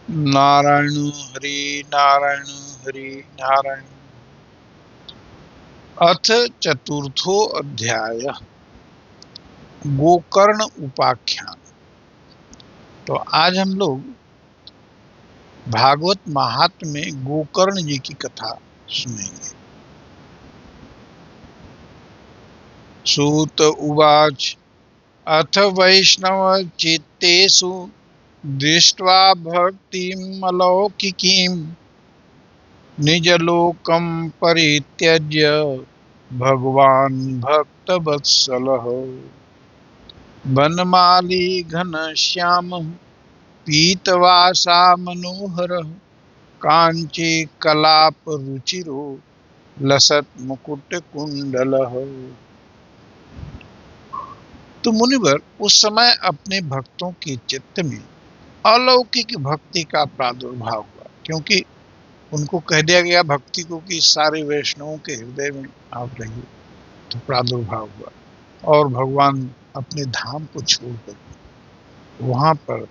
नारायण हरि नारायण हरि नारायण। अथ चतुर्थो अध्याय गोकर्ण उपाख्यान। तो आज हम लोग भागवत महात्म्य में गोकर्ण जी की कथा सुनेंगे। सूत उवाच अथ वैष्णव चित्तेषु दृष्ट्वा भक्तिम् अलौकिकीम् निजलोकं परित्यज्य भगवान् भक्तवत्सलः वनमाली घनश्यामः पीतवासा मनोहरः कांची कलाप रुचिरो लसत मुकुट कुंडलः। तो मुनिवर उस समय अपने भक्तों के चित्त में अलौकिक भक्ति का प्रादुर्भाव हुआ, क्योंकि उनको कह दिया गया भक्ति को कि सारे वैष्णवों के हृदय में आप रहिए। तो प्रादुर्भाव हुआ और भगवान अपने धाम को छोड़कर वहां पर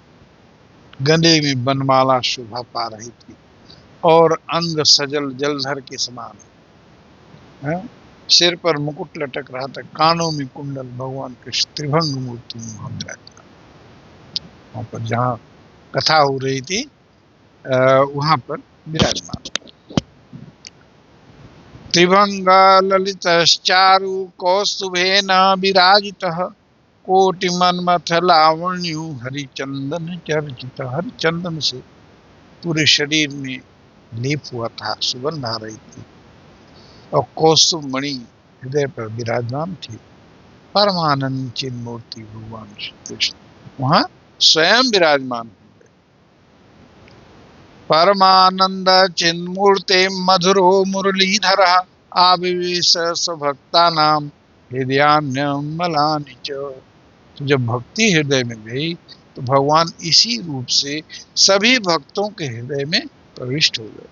गले में बनमाला शोभा पा रही थी और अंग सजल जलधर के समान है। सिर पर मुकुट लटक रहा था, कानों में कुंडल, भगवान कृष्ण त्रिभंग मूर्ति में वहां पर जहाँ कथा हो रही थी वहां पर विराजमान। त्रिभंग ललितश्चारु कौस्तुभेन विराजितः कोटिमन्मथ लावण्यो हरिचंदन चर्चित। हरिचंदन से पूरे शरीर में लेप हुआ था, सुगंध आ रही थी और कौस्तुभ मणि हृदय पर विराजमान थी। परमानंद चिन्ह मूर्ति भगवान श्री कृष्ण वहां स्वयं विराजमान हुए। परमानंद चिन्ह मूर्ति मधुरो मुरलीधर आविवेश स्वभक्ता नाम हृदयान्यमलानि च। तो जब भक्ति हृदय में गई तो भगवान इसी रूप से सभी भक्तों के हृदय में प्रविष्ट हो गए।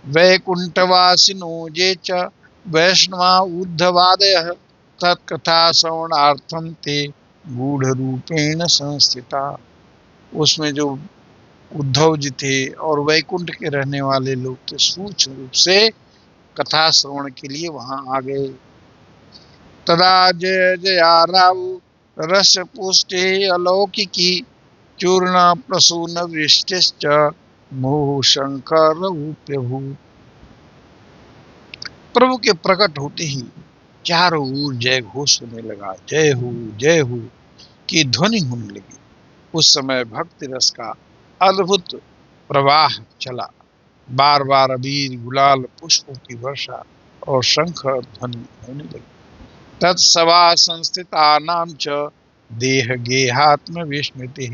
वैकुंठवासिनो ये च वैष्णवा ऊर्ध्ववादयः तत्कथा श्रवणार्थं ते गूढ़ रूपेण संस्थिता। उसमें जो उद्धव जी थे और वैकुंठ के रहने वाले लोग थे, सूक्ष्म रूप से कथा श्रवण के लिए वहां आ गए। तदा जय जया राव रस पुष्टे अलौकिकी चूर्ण प्रसून वृष्टिश्च मोह शंकर रूप्यभू। प्रभु के प्रकट होते ही चारों ओर जय घोष होने लगा, जय हो की ध्वनि होने लगी। उस समय भक्ति रस का अद्भुत प्रवाह चला। बार बार अबीर गुलाल पुष्पों की वर्षा और शंख ध्वनि होने लगी। तत्सभा संस्थितानां च देह गेहात्म विस्मृतिः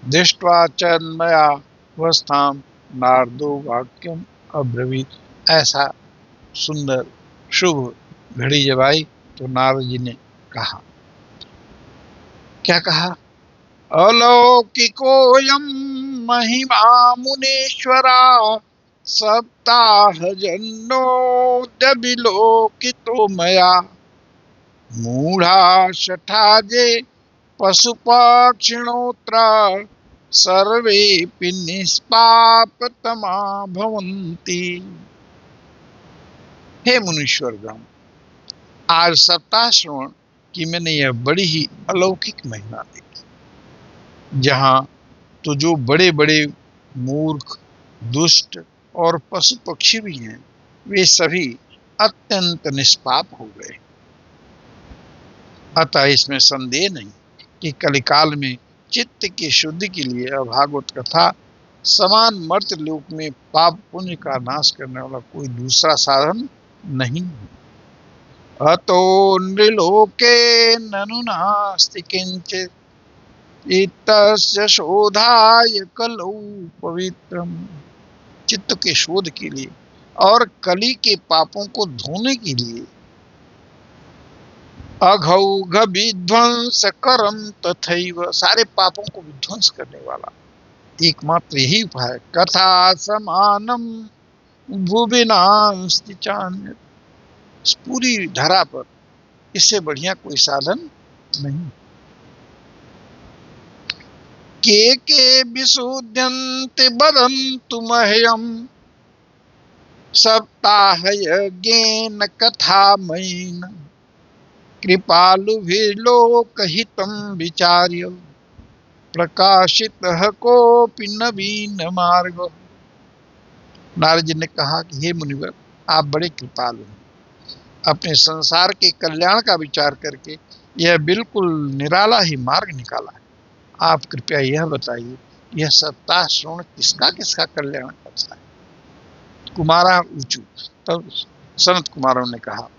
दृष्ट्वा चन्मयावस्थां नारदो वाक्यम अब्रवीत। ऐसा सुंदर शुभ घड़ी जब आई तो नारद जी ने कहा, क्या कहा? अलौकिकोऽयं महिमा मुनीश्वरा सप्ताह जन्नोद्य विलोकितो मया मूढ़ा शठाजे पशुपक्षिणोत्र सर्वेऽपि निष्पापतमा भवन्ति। हे मुनीश्वर गण, आज सप्ताह श्रवण की मैंने यह बड़ी ही अलौकिक महिमा देखी, जहां तो जो बड़े बड़े मूर्ख, दुष्ट और पशु पक्षी भी हैं, वे सभी अत्यंत निष्पाप हो गए। अतः इसमें संदेह नहीं कि कलिकाल में चित्त की शुद्धि के लिए भागवत कथा समान मर्त्य लोक में पाप पुण्य का नाश करने वाला कोई दूसरा साधन नहीं है। अतो नृलोके ननु नास्ति किंचित् इत्यस्य शोधाय कलौ पवित्रम। चित्त के शोध के लिए और कली के पापों को धोने के लिए अघौघ विध्वंस करम तथैव, सारे पापों को विध्वंस करने वाला एकमात्र यही उपाय कथा समानम भुवि नास्ति चान्यत्। इस पूरी धरा पर इससे बढ़िया कोई साधन नहीं। के विशुद्ध्यन्ते वदन्तु मह्यम् सप्ताहयज्ञेन कथामयेन कृपालुभिर्लोकहितं विचार्य प्रकाशितः कोऽपि नवीन मार्ग। नारद जी ने कहा कि हे मुनिवर, आप बड़े कृपालु हैं, अपने संसार के कल्याण का विचार करके यह बिल्कुल निराला ही मार्ग निकाला है। आप कृपया यह बताइए, यह सप्ताह श्रवण किसका किसका कल्याण करता है? कुमारा ऊंचू। तब सनत कुमारों ने कहा,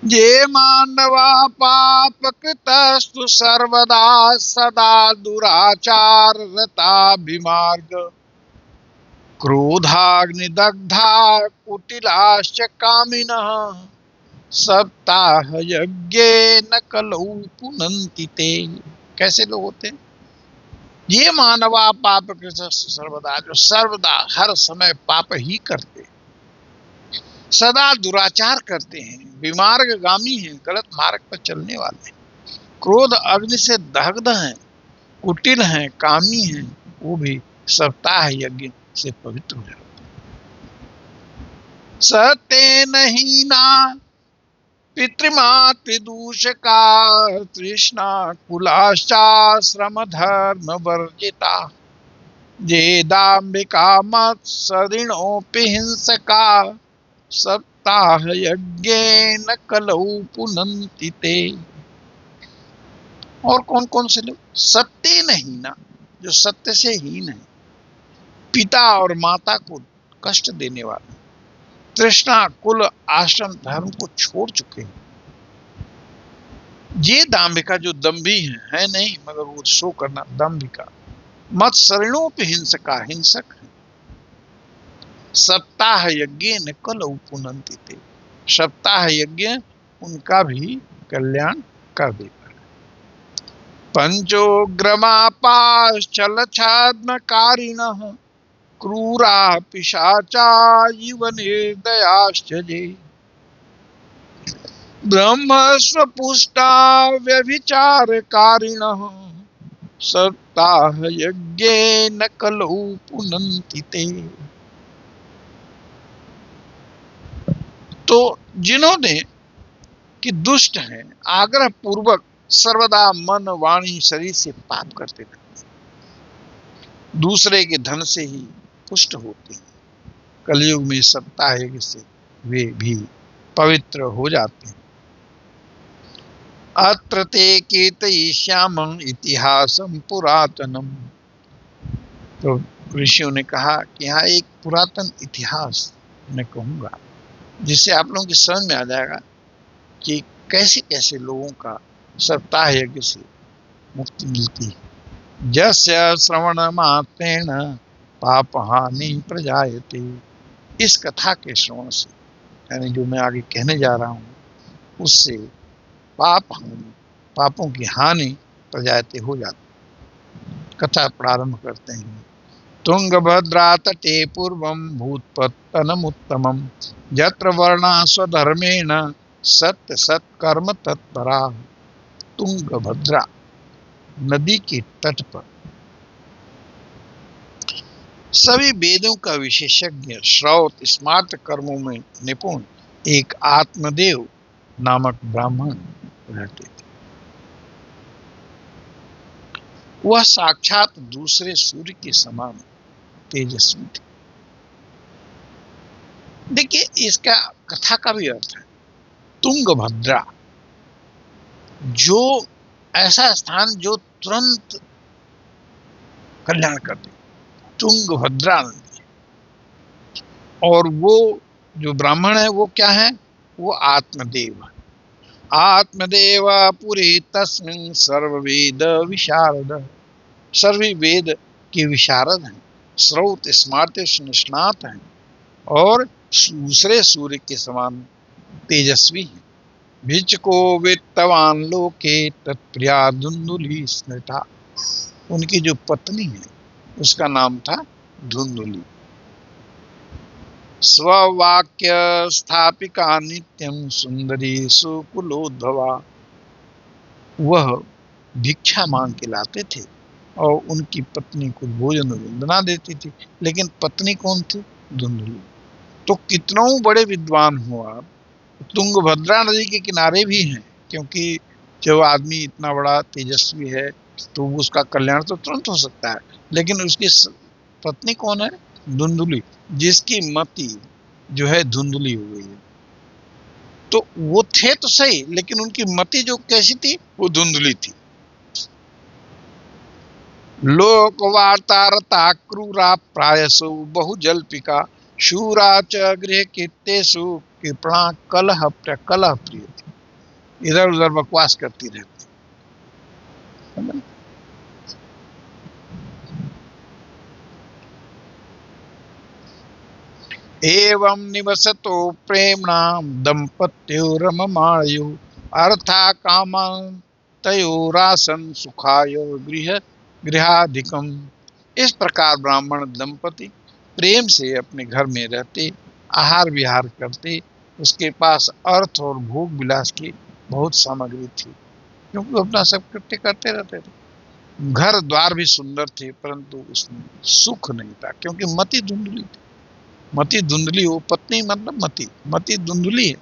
ये मानवा पाप कृतस्तु सर्वदा सदा दुराचार रता विमार्ग क्रोधाग्निदग्धा कुटिलाश्च कामिनः सप्ताह यज्ञेन कलौ पुनन्ति ते। कैसे लोग होते हैं? ये मानवा पाप कृतस्तु सर्वदा, जो सर्वदा हर समय पाप ही करते, सदा दुराचार करते हैं, विमार्गगामी हैं, गलत मार्ग पर चलने वाले हैं, क्रोध अग्नि से दग्ध हैं, कुटिल हैं, कामी हैं, वो भी सप्ताह यज्ञ से पवित्र हो जाते हैं। सतेन हीना पितृमातृदूषका तृष्णा कुलाश्चाश्रम धर्म वर्जिता ये दाम्भिका मत्सरिणोऽपि हिंसका सप्ताह यज्ञेन कलौ पुनन्ति ते। और कौन कौन से लोग? सत्य नहीं ना, जो सत्य से हीन है, पिता और माता को कष्ट देने वाले, तृष्णा कुल आश्रम धर्म को छोड़ चुके हैं, ये दाम्भिका जो दम्भी है नहीं मगर वो शो करना, दाम्भिका मत्सरिणों पे हिंसका, हिंसक है, सप्ताह यज्ञ न कलौ पुनन्ति ते, सप्ताह यज्ञ उनका भी कल्याण कर देगा। पंचोग्रमापाश्चलछाद्मकारिणः क्रूरा पिशाचा इव निर्दयाश्च ये ब्रह्मस्वपुष्टा व्यभिचारकारिणः सप्ताह यज्ञेन कलौ पुनन्ति ते। तो जिन्होंने कि दुष्ट हैं, आग्रह पूर्वक सर्वदा मन वाणी शरीर से पाप करते रहते, दूसरे के धन से ही पुष्ट होते हैं, कलयुग में सप्ताह यज्ञ से वे भी पवित्र हो जाते हैं। अत्र ते कीर्तयिष्यामः इतिहासं पुरातनम। तो ऋषियों ने कहा कि यहाँ एक पुरातन इतिहास मैं कहूंगा, जिससे आप लोगों की समझ में आ जाएगा कि कैसे कैसे लोगों का सप्ताह यज्ञ से मुक्ति मिलती है। जस्य श्रवण मात्रेण पाप हानि प्रजायते। इस कथा के श्रवण से, यानी जो मैं आगे कहने जा रहा हूँ, उससे पापों की हानि प्रजायते हो जाती। कथा प्रारंभ करते हैं। तुंगभद्रा तटे पूर्वं भूतपत्तनमुत्तमं यत्र वर्णा स्वधर्मेण सत्य सत्कर्म तत्परा। तुंगभद्रा नदी के तट पर सभी वेदों का विशेषज्ञ, श्रौत स्मार्त कर्मों में निपुण एक आत्मदेव नामक ब्राह्मण रहते थे। वह साक्षात दूसरे सूर्य के समान तेजस्वी थे। देखिए, इसका कथा का भी अर्थ है तुंगभद्रा, जो ऐसा स्थान जो तुरंत कल्याण कर दे, तुंगभद्रा नदी। और वो जो ब्राह्मण है वो क्या है? वो आत्मदेव। आत्मदेव पुरे तस्मिन् सर्ववेद विशारद, सभी वेद के विशारद हैं, श्रौत स्मार्त निष्णात हैं और दूसरे सूर्य के समान तेजस्वी हैं। भिचको वित्तवान लोके तत्प्रिया धुंधुली स्मृता। उनकी जो पत्नी है उसका नाम था धुंधुली। स्ववाक्य स्थापिका नित्यं सुंदरी सुकुलोद्भवा। वह भिक्षा मांग के लाते थे और उनकी पत्नी को भोजन बना देती थी। लेकिन पत्नी कौन थी? धुंधली। तो कितनों बड़े विद्वान हो आप, तुंगभद्रा नदी के किनारे भी हैं, क्योंकि जब आदमी इतना बड़ा तेजस्वी है तो उसका कल्याण तो तुरंत हो सकता है, लेकिन उसकी पत्नी कौन है? धुंधली, जिसकी मति जो है धुंधली हो गई है। तो वो थे तो सही, लेकिन उनकी मति जो कैसी थी? वो धुंधली थी। लोक वार्तारता क्रूरा प्रायसु बहुजल्पिका शूरा च गृह कीर्तेषु कृपणा कलह प्रिय थी। इधर उधर बकवास करती रहती। एवं निवसतो प्रेम्णा दंपत्योरममाणयो अर्था कामं तयोरासन सुखाय गृहाधिकम। इस प्रकार ब्राह्मण दंपति प्रेम से अपने घर में रहते, आहार विहार करते। उसके पास अर्थ और भोग विलास की बहुत सामग्री थी, क्योंकि वो अपना सब कृत्य करते रहते थे। घर द्वार भी सुंदर थे, परंतु उसमें सुख नहीं था, क्योंकि मति धुंधली थी। मति धुंधली हो, पत्नी मतलब मति धुंधली है,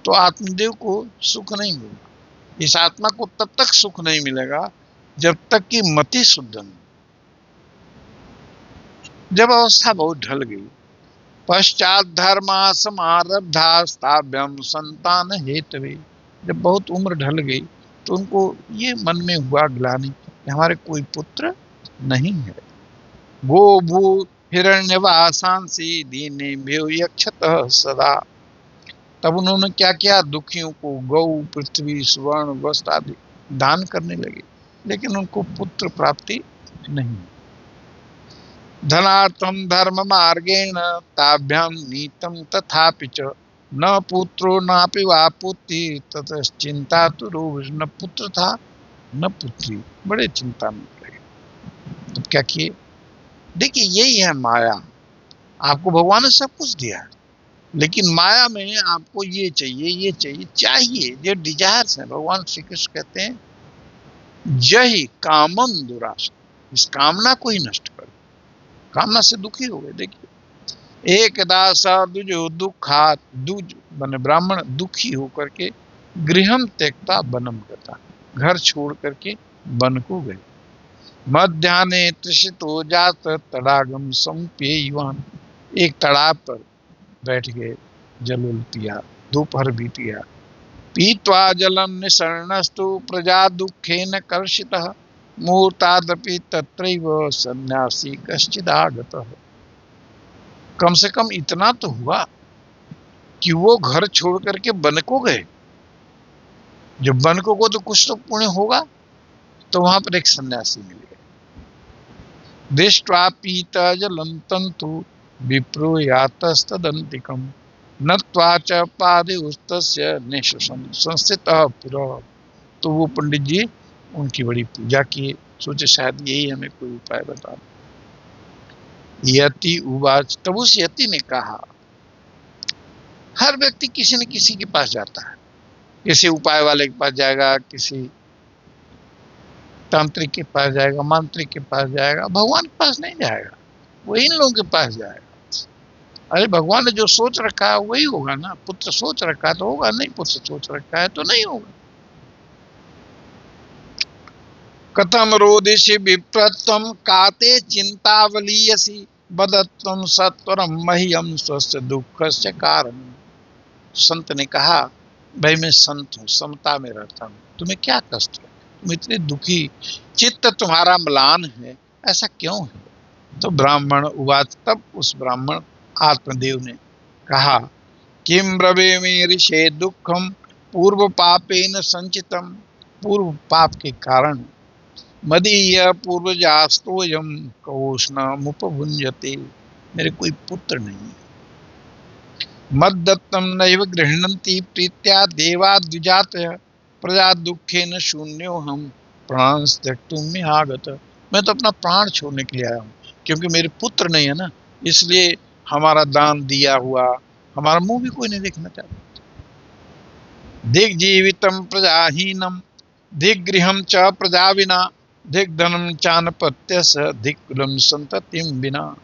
तो आत्मदेव को सुख नहीं मिलेगा। इस आत्मा को तब तक सुख नहीं मिलेगा जब तक कि मति शुद्ध नहीं। जब अवस्था बहुत ढल गई, पश्चात धर्मा समारब्धा स्थाभ्यम संतान हेतवे। जब बहुत उम्र ढल गई तो उनको ये मन में हुआ ग्लानि कि हमारे कोई पुत्र नहीं है। गो भू हिरण्यवासांसी दीने यक्षतः सदा। तब उन्होंने क्या किया? दुखियों को गौ, पृथ्वी, स्वर्ण, वस्त्र आदि दान करने लगे, लेकिन उनको पुत्र प्राप्ति नहीं। धनार्थम धर्म मार्गेण ताभ्याम नीतम तथापि च न पुत्रो नापि वा पुत्री ततश्चिंता तो रोष। न पुत्र था न पुत्री, बड़े चिंता में पड़े। तो क्या किए? देखिए, यही है माया। आपको भगवान ने सब कुछ दिया है, लेकिन माया में आपको ये चाहिए ये डिजायर्स है। भगवान श्री कृष्ण कहते हैं जही कामम दुराश, इस कामना को ही नष्ट कर। कामना से दुखी हो गए। देखिए, एक दासा दुजो दुखात, दुज माने ब्राह्मण दुखी होकर के गृहम त्यक्ता बनम करता, घर छोड़ करके वन को गए। मध्याह्ने तृषितो जात तड़ागम संपेयवान, एक तालाब पर बैठ गए, जल पिया। दोपहर बीत गया। पीत्वा जलम निसर्णस्तु प्रजा दुखेन कर्षितः मुहूर्तादपि तत्रैव सन्यासी कश्चिदागतः। कम से कम इतना तो हुआ कि वो घर छोड़ करके वन को गए। जब वन को गए तो कुछ तो पुण्य होगा, तो वहां पर एक सन्यासी मिल गए। दृष्ट्वा पीता जलम तंतु विप्रो यातस्तदंतिकम नत्वा च पादे उस्तस्य निशसं संस्थितः पुरा। तो वो पंडित जी उनकी बड़ी पूजा किए, सोचे शायद यही हमें कोई उपाय बता। यति उवाच, तब उस यति ने कहा, हर व्यक्ति किसी न किसी के पास जाता है, किसी उपाय वाले के पास जाएगा, किसी तांत्रिक के पास जाएगा, मांत्रिक के पास जाएगा, भगवान के पास नहीं जाएगा, वो इन लोगों के पास जाएगा। अरे भगवान ने जो सोच रखा है वही होगा ना। पुत्र सोच रखा है तो होगा, नहीं पुत्र सोच रखा है तो नहीं होगा। कथम रोदिषि विप्रत्वम काते चिंतावलीयसी बदत्वम सत्वरम मह्यम स्वस्थ दुःखस्य कारण। संत ने कहा, भाई मैं संत हूँ, समता में रहता हूँ, तुम्हें क्या कष्ट है? तुम इतने दुखी, चित्त तुम्हारा म्लान है, ऐसा क्यों है? तो ब्राह्मण उवाच, तब उस ब्राह्मण आत्मदेव ने कहा, किम ब्रवीमि ऋषे दुखम पूर्व पापेन संचितम। पूर्व पाप के कारण मदीय पूर्वजास्तोयम कवोष्णमुपभुञ्जते। मेरे कोई पुत्र नहीं है। मद्दत्तम नैव गृह्णन्ति प्रीत्या देवा द्विजातयः प्रजा दुखेन शून्यो हम प्राण त्यक्तुम् आगत। मैं तो अपना प्राण छोड़ने के लिए आया हूँ, क्योंकि मेरे पुत्र नहीं है ना, इसलिए हमारा दान दिया हुआ हमारा मुंह भी कोई नहीं देखना चाहता। दिग्जीवितम प्रजाहीनम धिगृहं च प्रजा विना, धिग्धनं चानपत्यस्य, धिक्कुलं संततिं विना।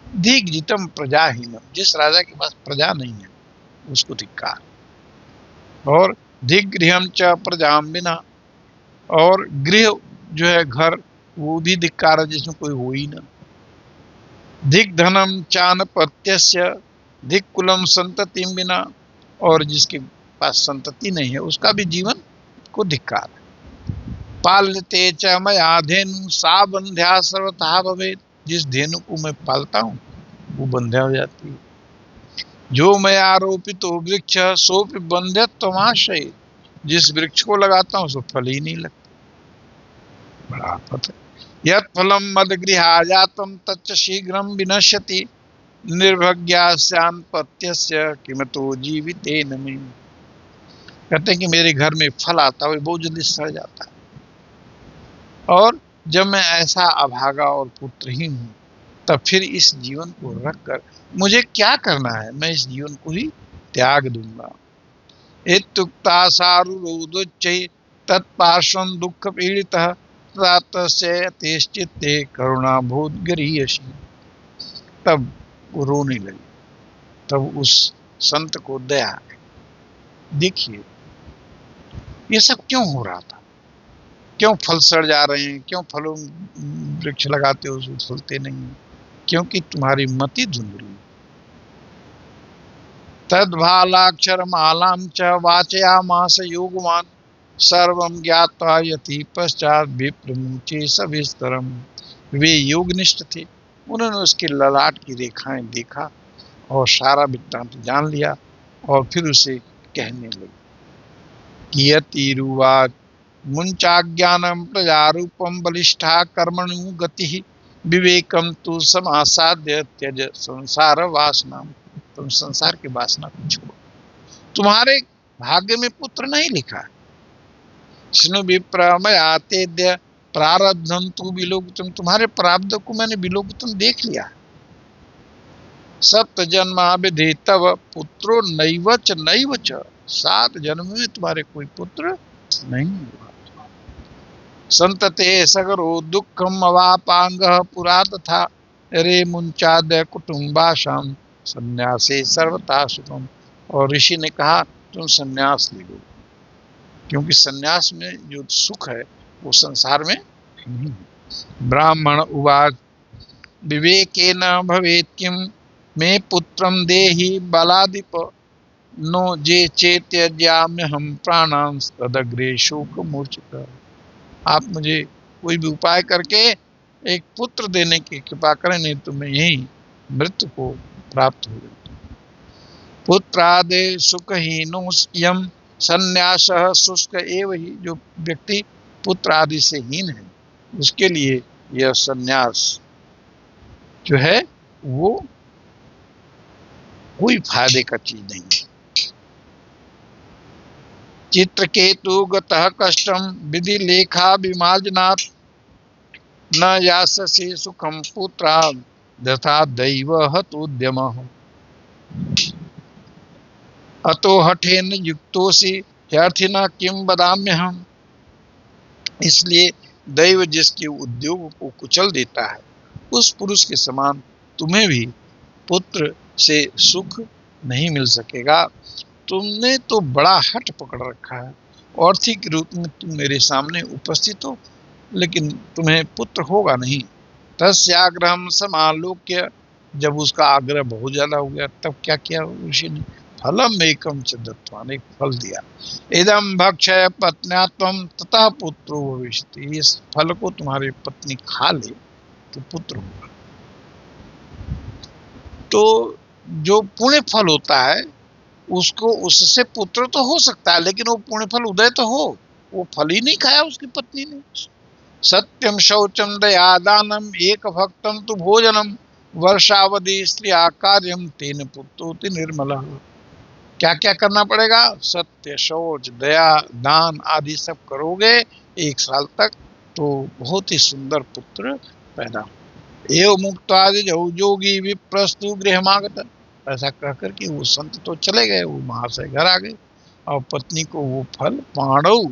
धिग्जितम प्रजाहीनम, जिस राजा के पास प्रजा नहीं है उसको धिक्कार। और धिगृहं च प्रजाम बिना, और गृह जो है घर, वो भी धिक्कार है जिसमें कोई हो ही ना। धिग्धनम चानपत्यस्य, धिक्कुलम संततिम बिना, और जिसके पास संतति नहीं है उसका भी जीवन को धिक्कार है। पाल्यते च मया धेनु, सा बंध्या सर्वतः भवेत्। जिस धेनु को मैं पालता हूँ वो बंध्या हो जाती है। जो मैं आरोपितो वृक्ष, सोपि बंध्यत्वमाश्रयेत्। जिस वृक्ष को लगाता हूँ उसको फल ही नहीं लगता। बड़ा आफत है। यत् फलम मदगृहा जातम तच्च शीघ्रम विनश्यति, निर्भज्ञास्यान्पत्यस्य किमतो जीवितेन मे। कहते हैं कि मेरे घर में फल आता है बहुत जल्दी सड़ जाता है, और जब मैं ऐसा अभागा और पुत्रहीन हूँ तब फिर इस जीवन को रखकर मुझे क्या करना है, मैं इस जीवन को ही त्याग दूंगा। इत्युक्ता सारुरोदोच्चैः तत्पार्श्वं दुःख पीड़ितः, तदा तस्य तेश्चित्ते करुणाभूत गरीयसी। तब वो रोने लगे। तब उस संत को दया आई। देखिए ये सब क्यों हो रहा था, क्यों फल सड़ जा रहे हैं, क्यों फलों वृक्ष लगाते हो उसमें फलते नहीं, क्योंकि तुम्हारी मति धुंधली। तद्भालाक्षरमालां च वाचयामास योगवान्, सर्वं ज्ञात्वा यति पश्चात विप्रमुचे सविस्तरम। वे योगनिष्ठ थे, उन्होंने उसके ललाट की रेखाएं देखा और सारा वृत्तांत जान लिया, और फिर उसे कहने लगे। कियतिरुवाच मुंचाज्ञानं प्रजारूपं बलिष्ठा कर्मणु गतिः, विवेकम तु समासाद्य त्यज संसार वासना। तुम संसार की वासना को छोड़ो, तुम्हारे भाग्य में पुत्र नहीं लिखा है। स्नु विप्रमया तेद्य प्रारब्धं तु विलोकितम, तुम्हारे प्रारब्ध को मैंने विलोकितम देख लिया। सप्त जन्मा विधि तव पुत्रो नैव च नैव च, 7 जन्म में तुम्हारे कोई पुत्र नहीं हुआ। संतते सगरो दुःखम अवापांगः पुरा तथा, रे मुंचाद्य कुटुम्बाशां संन्यासे सर्वथा सुखम। और ऋषि ने कहा तुम संन्यास ले लो, क्योंकि संन्यास में जो सुख है वो संसार में नहीं है। ब्राह्मण उवाच विवेकेन भवेत् किम, मे पुत्रम देहि बलादिप, नो जे चेत्यज्याम्य हम प्राणां तदग्रे शोक मूर्छितः। आप मुझे कोई भी उपाय करके एक पुत्र देने की कृपा करें, नहीं तो मैं यही मृत्यु को प्राप्त हो जाऊं। पुत्रादे सुखहीनो यम संन्यास शुष्क एव ही, जो व्यक्ति पुत्र आदि से हीन है उसके लिए यह संन्यास जो है वो कोई फायदे का चीज नहीं है। चित्रकेतु गतः कष्टम विधि लेखा विमार्जनात्, न यास्यसि सुखम पुत्रा यथा दैव हतोद्यमः। अतो हठेन युक्तोसि ह्यर्थिना किम वदाम्यहम्। इसलिए दैव जिसके उद्योग को कुचल देता है उस पुरुष के समान तुम्हें भी पुत्र से सुख नहीं मिल सकेगा। तुमने तो बड़ा हठ पकड़ रखा है, और्थी के रूप में तुम मेरे सामने उपस्थित हो, लेकिन तुम्हें पुत्र होगा नहीं। तस्याग्रहम समालोक्य, जब उसका आग्रह बहुत ज्यादा हो गया तब क्या किया ऋषि ने, फलम एकम च दत्तवान, एक फल दिया। इदम भक्षय पत्न्या त्वं ततः पुत्रो भविष्यति, इस फल को तुम्हारी पत्नी खा ले तो पुत्र होगा। तो जो पुण्य फल होता है उसको, उससे पुत्र तो हो सकता है, लेकिन वो पुण्य फल उदय तो हो, वो फल ही नहीं खाया उसकी पत्नी ने। सत्यम शौचम दया दानम एक भक्तम तु भोजनम, वर्षावधि स्त्रिया कार्यम तेन पुत्रोति निर्मल। क्या क्या करना पड़ेगा, सत्य, शौच, दया, दान आदि सब करोगे 1 साल तक तो बहुत ही सुंदर पुत्र पैदा हो। एवं मुक्तादि जोगी विप्रस्तु गृहमागत, ऐसा कहकर कि वो संत तो चले गए, वो महाशय घर आ गए और पत्नी को वो फल पांडव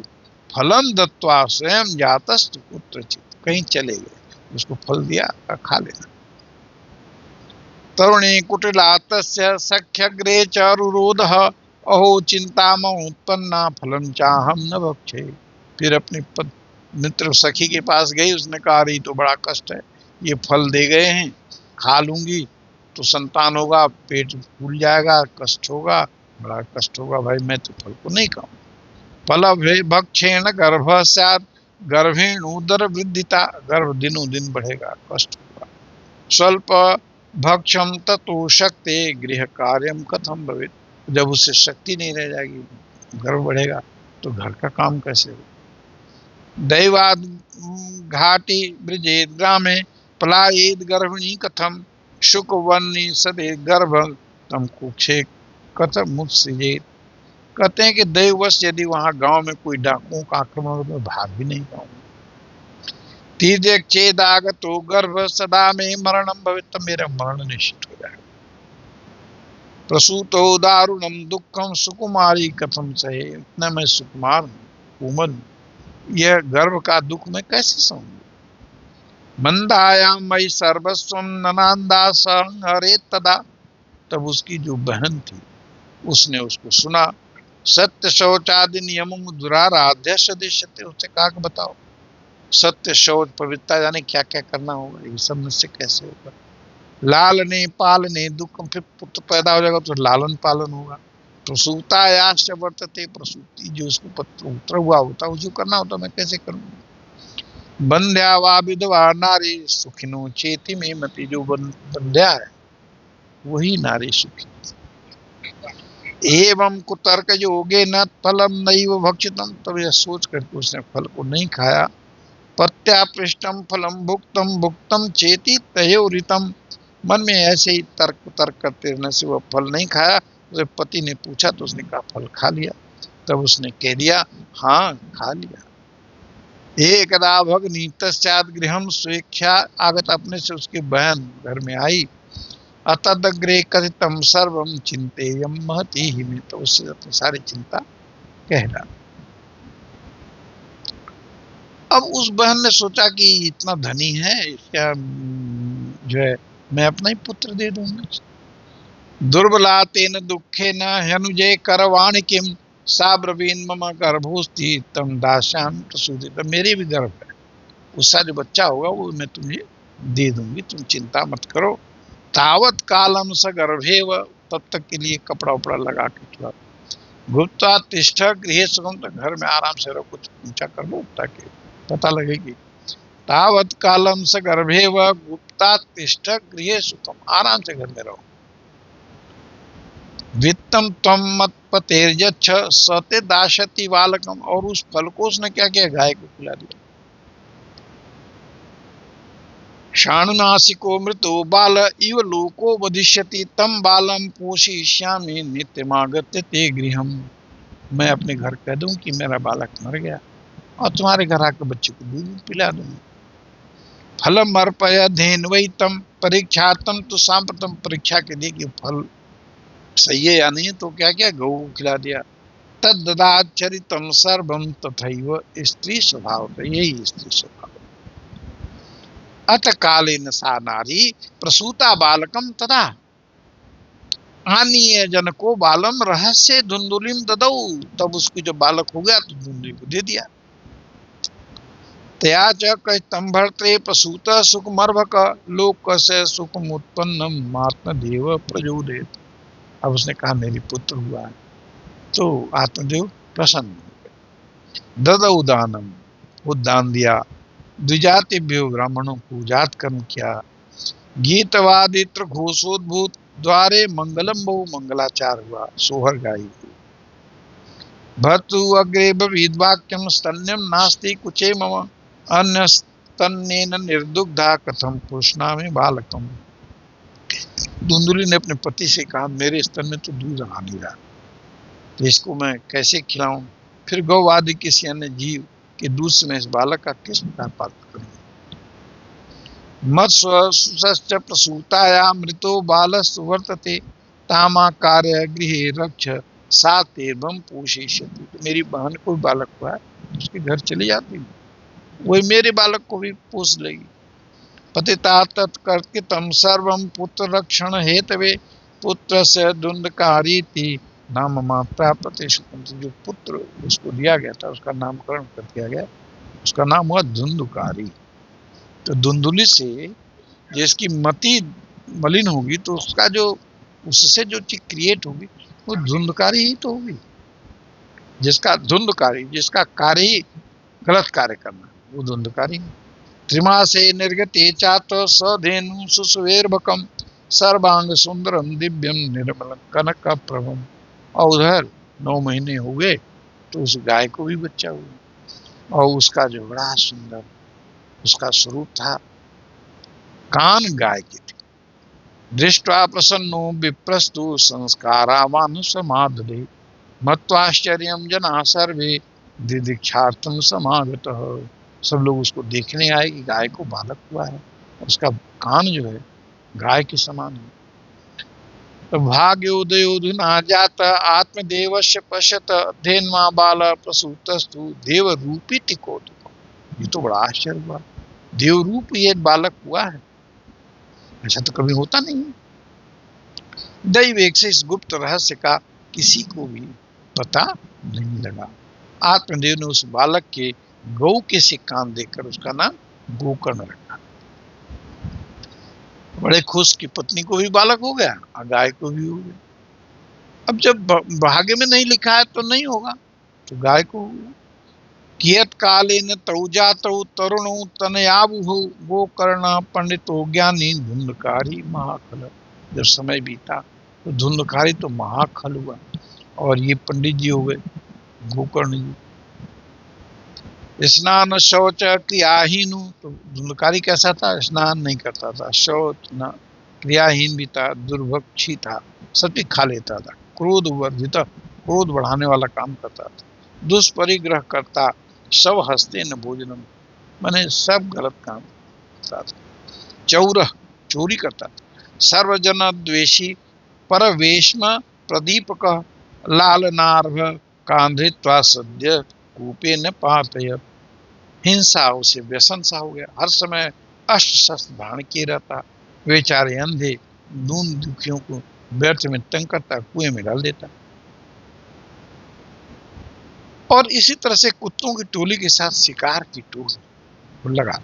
फलम दत्वा स्वयं जातस्तु कुत्रचित, कहीं चले गए, उसको फल दिया और खा लेना। तरुणी कुटिला तस्य सख्यग्रे च रुरोधः, अहो चिंता उत्पन्ना फलम चाहम न भक्षे। फिर अपनी मित्र सखी के पास गई, उसने कहा अरे तो बड़ा कष्ट है, ये फल दे गए हैं, खा लूंगी तो संतान होगा, पेट फूल जाएगा, कष्ट होगा, बड़ा कष्ट होगा भाई, मैं तो फल को नहीं खाऊं। फल भक्षेण गर्भ स्यात्, गर्भेण उदर वृद्धिता, गर्भ दिनों दिन बढ़ेगा, कष्ट होगा। स्वल्प भक्षम ततो शक्ति गृह कार्यम कथम भवेत्, जब उससे शक्ति नहीं रह जाएगी, गर्भ बढ़ेगा तो घर का काम कैसे होगा। दैवाद घाटी ब्रजेद ग्रामे, पलायेद गर्भिणी कथम, शुकवर्णी सदे गर्भ तम कुक्षे कथम मुत्सृजेत। कहते हैं कि दैववश यदि वहां गांव में कोई डाकुओं का आक्रमण हो तो भाग भी नहीं पाऊंगा। तीर्यक चेदागतो गर्भ सदा में मरणम भवित, तो मेरा मरण निश्चित हो जाएगा। प्रसूतो दारुणम दुखम सुकुमारी कथम सहे, इतना मैं सुकुमार हूं, कोमल हूं, यह गर्भ का दुख मैं कैसे सहूंगी। मंदायाम मई सर्वस्वम ननांदा संहरे तदा, तब उसकी जो बहन थी उसने उसको सुना। सत्य शौचादि नियम दुराराध्य सदृश्यते, उससे कहा कि बताओ सत्य शौच पवित्रता जाने क्या क्या करना होगा, ये सब मुझसे कैसे होगा। लालने पालने दुख, फिर पुत्र पैदा हो जाएगा तो लालन पालन होगा। प्रसूतायाश्च वर्तते, प्रसूति जो उसको पुत्र हुआ होता है जो करना होता मैं कैसे करूंगा। बंध्या वा विधवा नारी सुखिनो चेति में मति, जो बंध्या है वही नारी सुखी। एवं कुतर्क योगे न फलम नैव भक्षितम, तब यह सोच करके उसने फल को नहीं खाया। प्रत्यापृष्टम फलम भुक्तम भुक्तम चेति तयोरितम, मन में ऐसे ही तर्क करते रहने से वह फल नहीं खाया। उसके पति ने पूछा तो उसने कहा फल खा लिया, तब उसने कह दिया हाँ खा लिया। एकदा भगनी तस्यात् गृहम स्वेच्छा आगत, अपने से उसकी बहन घर में आई। अतदग्रे कथितम सर्वम चिंतेयम महति ही में, तो उससे अपनी सारी चिंता कह रहा। अब उस बहन ने सोचा कि इतना धनी है, क्या जो है मैं अपना ही पुत्र दे दूंगा। दुर्बला तेन दुखे न हनुजय करवाण किम, सा ब्रवीन मम गर्भोस्ति तम दास्याम प्रसूति, मेरे भी गर्भ है, उसका जो बच्चा होगा वो मैं तुम्हें दे दूंगी, तुम चिंता मत करो। तावत कालम स गर्भेव, तब तक के लिए कपड़ा उपड़ा लगा के थोड़ा गुप्ता तिष्ठ गृह सुगम, तो घर में आराम से रहो, कुछ ऊंचा कर लो ताकि पता लगेगी। तावत कालम स गर्भेव गुप्ता तिष्ठ गृह सुतम, आराम से घर में रहो। वित्तम त्वम मत पतेर्यच्छ सते दाशति बालकम, और उस फल को उसने क्या किया, गाय को खिला दिया। शाणुनासिको मृतो बाल इव लोको वधिष्यति, तम बालम पोषयिष्यामि नित्यमागत्य ते गृहम, मैं अपने घर कह दूं कि मेरा बालक मर गया और तुम्हारे घर आकर बच्चे को दूध पिला दूंगा। फलम अर्पय धेन्वैतम परीक्षातम तो सांप्रतम, परीक्षा के लिए कि फल सही है या नहीं, तो क्या क्या गौ को खिला दिया। तद ददाचरितम सर्वम तथैव स्त्री स्वभाव, यही स्त्री स्वभाव। अत कालेन सा नारी प्रसूता बालकम तदा आनीय जनको बालम रहस्य धुंधुलिम ददौ, तब उसकी जो बालक हो गया तो धुंधुली को दे दिया। तया च कहितम भर्त्रे प्रसूत सुखमर्भक लोकस्य सुखम उत्पन्नम आत्मदेव प्रचोदयेत्, अब उसने कहा मेरी पुत्र हुआ है तो आत्मदेव प्रसन्न हो गए। ददौ दानम, वो दान दिया। द्विजातिभ्यो ब्राह्मणों को जात कर्म किया। गीतवादित्र घोषोद्भूत द्वारे मंगलम बहु, मंगलाचार हुआ, सोहर गाई। भर्तु अग्रे ब्रवीद वाक्यम स्तन्यम नास्ति कुचे मम, अन्य स्तन्येन निर्दुग्धा कथम पुष्णामि बालकम। धुंधुली ने अपने पति से कहा मेरे स्तन में तो दूध आ नहीं रहा, तो इसको मैं कैसे खिलाऊं, फिर गौ आदि किसी अन्य जीव के दूध से मैं इस बालक का किस प्रकार पालन करूं। मत्स्वश्च प्रसूताया मृतो बालस्तु वर्तते, तामा कार्य गृहे रक्ष सा तेवम पोषयिष्यति, मेरी बहन को बालक हुआ है उसके घर चली जाती, वही मेरे बालक को भी पोस लेगी। पतिता तत्कृत्यम सर्वम पुत्र रक्षण हेतवे पुत्र से धुंधकारी थी नाम मात्रा प्रतिशुकम। जो पुत्र उसको दिया गया था उसका नामकरण कर दिया गया, उसका नाम हुआ धुंधकारी। तो धुंधुली से जिसकी मति मलिन होगी तो उसका जो उससे जो चीज क्रिएट होगी वो धुंधकारी ही तो होगी। जिसका धुंधकारी, जिसका कार्य ही गलत कार्य करना, वो धुंधकारी। त्रिमासे निर्गते चात सधेनु सुसुवेर्भकम सर्वांग सुंदरम दिव्यम निर्मल कनक प्रभम। और उधर 9 महीने हो गए तो उस गाय को भी बच्चा हुआ, और उसका जो बड़ा सुंदर उसका स्वरूप था, कान गाय की थी। दृष्ट्वा प्रसन्नो विप्रस्तु संस्कारावान समाधरे मत्वाश्चर्यम जना सर्वे दिदीक्षार्थम समागतः। सब लोग उसको देखने आए कि गाय को बालक हुआ है, उसका कान जो है गाय के समान है। तो भाग्योदयोधुना जात आत्मदेवस्य पश्यत धेन्वा बाल प्रसूतस्तु देव रूपी टिकोट। ये तो बड़ा आश्चर्य हुआ, देव रूप ये बालक हुआ है, ऐसा तो कभी होता नहीं। दैवेक से इस गुप्त रहस्य का किसी को भी पता नहीं लगा। आत्मदेव ने उस बालक के गौ के से कान देकर उसका नाम गोकर्ण रखा। बड़े खुश की पत्नी को भी बालक हो गया और गाय को भी हो गया। अब जब भाग्य में नहीं लिखा है तो नहीं होगा, तो गाय को होगा। कियत काले न तौजा तौ तरुणो तनयाबु गोकर्ण पंडितो ज्ञानी धुंधकारी महाखल। जब समय बीता तो धुंधकारी तो महाखल हुआ और ये पंडित जी हो गए गोकर्ण जी। स्नान शौच क्रियाहीन, तो धुंधकारी कैसा था, स्नान नहीं करता था, शौच न, क्रियाहीन भी था, दुर्भक्षी था, सब चीज खा लेता था, क्रोध वर्जित, क्रोध बढ़ाने वाला काम करता था, दुष्परिग्रह करता, सब हंसते न भोजनम, मैंने सब गलत काम करता था, चौरह, चोरी करता था, सर्वजन द्वेषी, परवेश्म प्रदीपक, लालनार्भ कांधृत्वा सद्य कूपे न पातयत। हिंसा उसे व्यसन सा हो गया, हर समय अस्त्र शस्त्र धारण किए रहता, बेचारे अंधे दीन दुखियों को व्यर्थ में तंग करता, कुएं में डाल देता। और इसी तरह से कुत्तों की टोली के साथ शिकार की टोली लगा।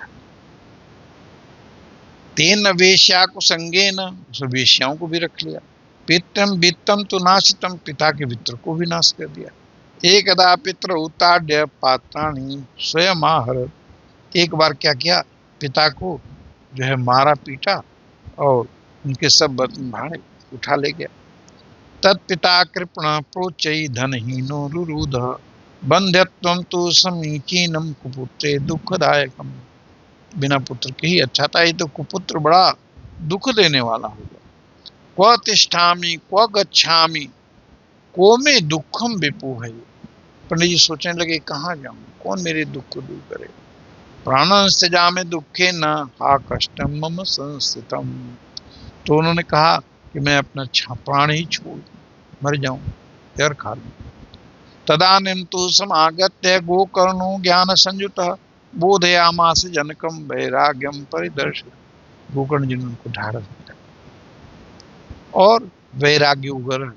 तेन वेश्या को संगे न, उस वेश्याओं को भी रख लिया। पितम वित्तम तो नाशितम, पिता के वित्र को भी नाश कर दिया। एकदा पित्र उताड्य पात्राणी स्वयं आहर, एक बार क्या किया, पिता को जो है मारा पीटा और उनके सब बर्तन भाड़े उठा ले गया। तत्पिता कृपण प्रोचई धनहीनो रुरुध बंध्यत्वम तो समीचीनम कुपुत्रे दुखदायकम। बिना पुत्र के ही अच्छा था, ये तो कुपुत्र बड़ा दुख देने वाला होगा। क्व तिष्ठामि क्व गच्छामि को में दुखम विपु है। पंडित जी सोचने लगे कहाँ जाऊं, कौन मेरे दुख को दूर करे। प्राणंस्य जामे दुखे न हा कष्टम मम संस्थितम। तो उन्होंने कहा कि मैं अपना प्राण ही छोड़ मर जाऊं, जहर खा लूं। तदानीं तु समागत्य गोकर्णो ज्ञान संयुत बोधयामास जनकम वैराग्यम परिदर्शित। गोकर्ण जी ने उनको ढाढ़स दिया और वैराग्य उग्र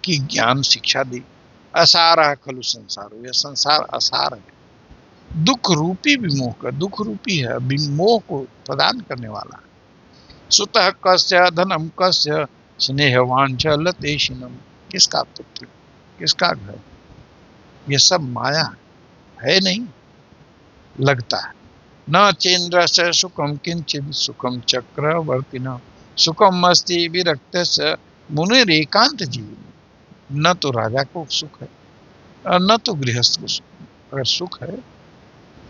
की ज्ञान शिक्षा दी। असार खलु संसार, यह संसार असार है, दुख रूपी विमोह का, दुख रूपी है, विमोह को प्रदान करने वाला है। सुतः कस्य धनम कस्य स्नेहवान च लतेशिनम। किसका पुत्र, किसका घर, ये सब माया है नहीं, लगता है। न चेन्द्र से सुखम किंचित सुखम चक्रवर्तिना सुखम अस्ति विरक्त मुनिर एकांत जीवन। न तो राजा को सुख है और न तो गृहस्थ को सुख। अगर सुख है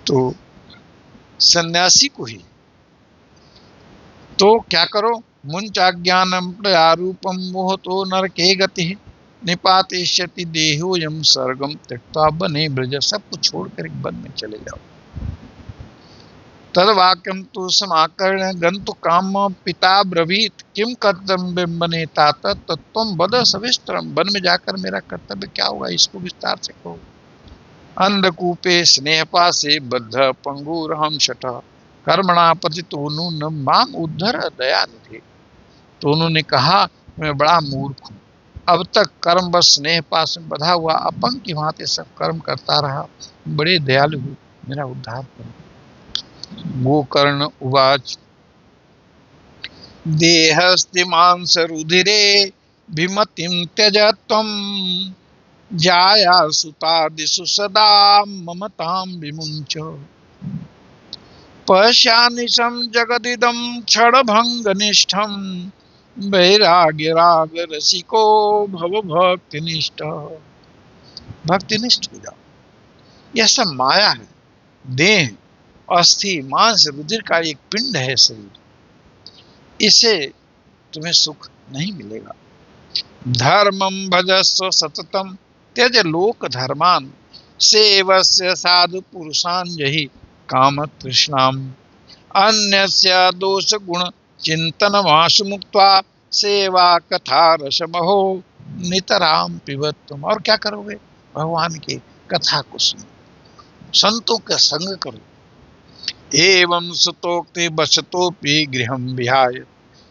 तो सन्यासी को ही। तो क्या करो, मुंचाज्ञानम प्रयारूपम मोह तो नरके गति निपातिष्यति देहोयम सर्गम त्यक्त्वा बने ब्रज। सब कुछ छोड़कर एक वन में चले जाओ। तद्वाक्यम तु समाकर्ण गंतु काम पिता ब्रवीत किम कर्तव्यम बने तात तत्वम बद सविस्तरम। वन में जाकर मेरा कर्तव्य क्या होगा, इसको विस्तार से कहो। अंधकूपे स्नेहपासे बद्ध पंगुरहम शठ कर्मणा पतितो न माम उद्धर दयानिधे। तो उन्होंने कहा मैं बड़ा मूर्ख हूँ, अब तक कर्म बस स्नेह पास में बधा हुआ अपंग की भांति सब कर्म करता रहा, बड़े दयालु हुए, मेरा उद्धार करो। गोकर्ण उवाच देहस्ति मांस रुधिरे विमतिं त्यज त्वं जाया सुतादिषु सदा ममतां विमुञ्च। पश्यानिशं जगदिदं क्षणभङ्गनिष्ठं वैराग्य राग रसिको भव भक्तिनिष्ठ। भक्तिनिष्ठ हो जाओ, यह सब माया है। देह अस्थि मांस रुधिर का एक पिंड है शरीर, इससे तुम्हें सुख नहीं मिलेगा। धर्मं भजस्व सततम त्यज लोक धर्मान सेवस्य साधु पुरुषान यही काम तृष्णाम अन्यस्य दोष गुण चिंतनमाशु मुक्त्वा सेवा कथा रसमहो नितराम पिबत्तुम। और क्या करोगे? भगवान की कथा को सुनो, संतों का संग करो। एवं सुतोक्ति बसतोपि गृहं विहाय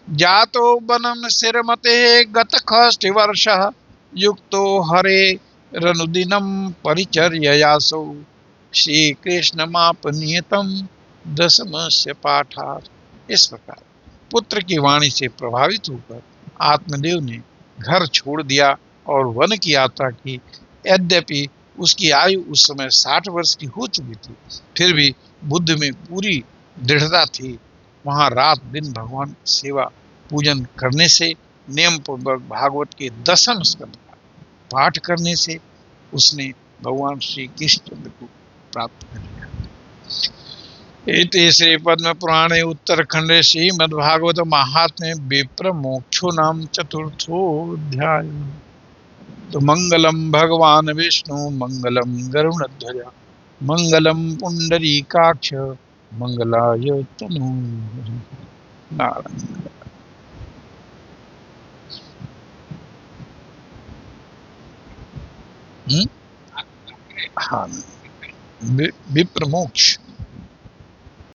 जातो वनं शिरमते गतखष्टिवर्षः युक्तो हरे रनुदिनं परिचर्ययासो श्रीकृष्णमापनियतं दशमस्य पाठात्। इस प्रकार पुत्र की वाणी से प्रभावित होकर आत्मदेव ने घर छोड़ दिया और वन की यात्रा की। यद्यपि उसकी आयु उस समय 60 वर्ष की हो चुकी थी, फिर भी बुद्ध में पूरी दृढ़ता थी। वहां रात दिन भगवान की सेवा पूजन करने से, नियम पूर्वक भागवत के 10वें स्कंद का पाठ करने से उसने भगवान श्री कृष्ण को प्राप्त कर लिया। इति श्री पद्म पुराणे उत्तरखंडे श्रीमद्भागवत महात्म्ये विप्र मोक्षो नाम चतुर्थोऽध्याय। तो मंगलम भगवान विष्णु मंगलम गरुड़ध्वज मंगलम पुंडरीकाक्ष मंगलाय तनु नारायण। हाँ, विप्र मोक्ष